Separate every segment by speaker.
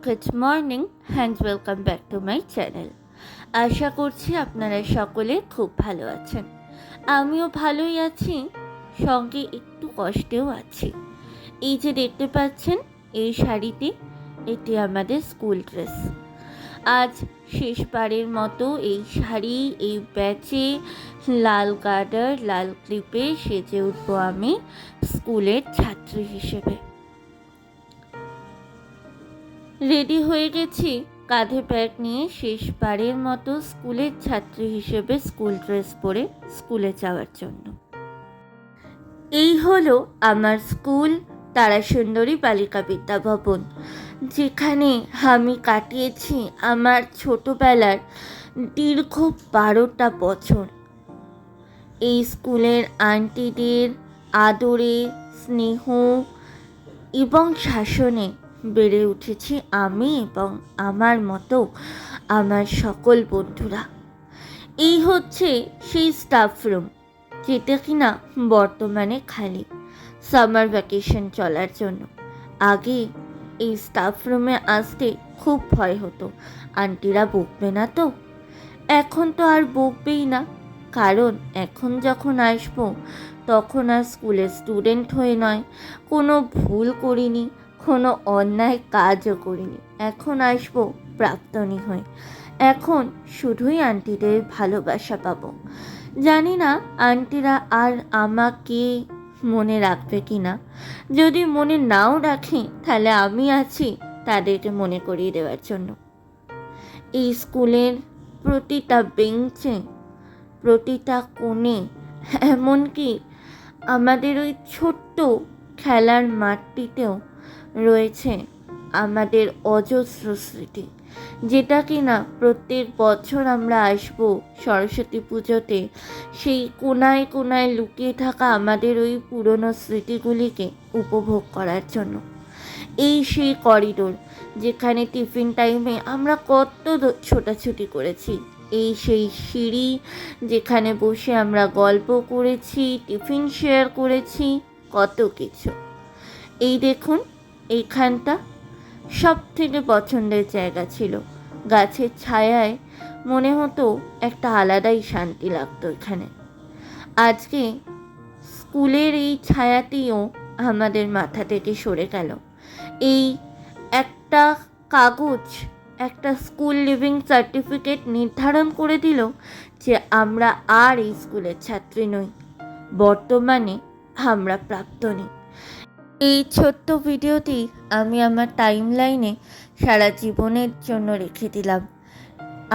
Speaker 1: Good morning and welcome back to my channel. আশা করছি আপনারা সকলে খুব ভালো আছেন। আমিও ভালোই আছি, সঙ্গে একটু কষ্টেও আছি। এই যে দেখতে পাচ্ছেন এই শাড়িটি, এটি আমাদের স্কুল ড্রেস। আজ শেষবারের মতো এই শাড়ি, এই ব্যাচে লাল গার্ডার, লাল ক্লিপে সেজে উঠব আমি স্কুলের ছাত্রী হিসেবে। রেডি হয়ে গেছি, কাঁধে ব্যাগ নিয়ে শেষবারের মতো স্কুলের ছাত্রী হিসেবে স্কুল ড্রেস পরে স্কুলে যাওয়ার জন্য। এই হলো আমার স্কুল, তারাসুন্দরী বালিকা বিদ্যা ভবন, যেখানে আমি কাটিয়েছি আমার ছোটবেলার দীর্ঘ 12টা বছর। এই স্কুলের আন্টিদের আদরে, স্নেহ এবং শাসনে বেড়ে উঠেছি আমি এবং আমার মতো আমার সকল বন্ধুরা। এই হচ্ছে সেই স্টাফ রুম, যেটা কিনা বর্তমানে খালি সামার ভ্যাকেশন চলার জন্য। আগে এই স্টাফ রুমে আসতে খুব ভয় হতো, আন্টিরা বকবে না তো। এখন তো আর বকবেই না, কারণ এখন যখন আসবো তখন আর স্কুলের স্টুডেন্ট হয়ে নয়, কোনো ভুল করিনি, কোনো অন্যায় কাজও করিনি। এখন আসবো প্রাক্তনী হয়ে। এখন শুধুই আন্টিদের ভালোবাসা পাবো। জানি না আন্টিরা আর আমাকে মনে রাখবে কি না। যদি মনে নাও রাখে, তাহলে আমি আছি তাদেরকে মনে করিয়ে দেওয়ার জন্য। এই স্কুলের প্রতিটা বেঞ্চে, প্রতিটা কোণে, এমনকি আমাদের ওই ছোট্ট খেলার মাঠটিতেও রয়েছে আমাদের অজস্র স্মৃতি, যেটা কিনা প্রত্যেক বছর আমরা আসবো সরস্বতী পুজোতে সেই কোনায় কোনায় লুকিয়ে থাকা আমাদের ওই পুরনো স্মৃতিগুলিকে উপভোগ করার জন্য। এই সেই করিডোর, যেখানে টিফিন টাইমে আমরা কত ছোটাছুটি করেছি। এই সেই সিঁড়ি, যেখানে বসে আমরা গল্প করেছি, টিফিন শেয়ার করেছি, কত কিছু। এই দেখুন, এইখানটা সব থেকে পছন্দের জায়গা ছিল। গাছের ছায়ায় মনে হতো একটা আলাদাই শান্তি লাগতো এখানে। আজকে স্কুলের এই ছায়াটিও আমাদের মাথা থেকে সরে গেল। এই একটা কাগজ, একটা স্কুল লিভিং সার্টিফিকেট নির্ধারণ করে দিল যে আমরা আর এই স্কুলের ছাত্রী নই, বর্তমানে আমরা প্রাক্তনী। এই ছোট্ট ভিডিওটি আমি আমার টাইম লাইনে সারা জীবনের জন্য রেখে দিলাম,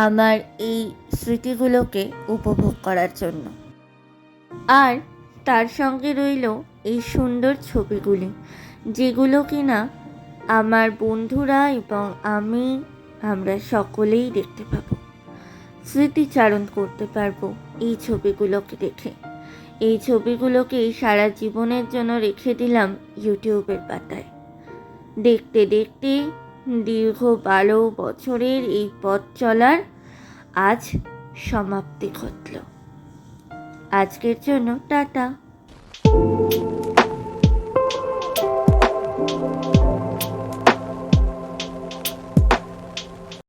Speaker 1: আমার এই স্মৃতিগুলোকে উপভোগ করার জন্য। আর তার সঙ্গে রইল এই সুন্দর ছবিগুলি, যেগুলো কিনা আমার বন্ধুরা এবং আমরা সকলেই দেখতে পাবো, স্মৃতিচারণ করতে পারবো এই ছবিগুলোকে দেখে। এই ছবিগুলোকে সারা জীবনের জন্য রেখে দিলাম ইউটিউবের পাতায়। দেখতে দেখতে দীর্ঘ 12 বছরের এই পথ চলার আজ সমাপ্তি ঘটল। আজকের জন্য টাটা।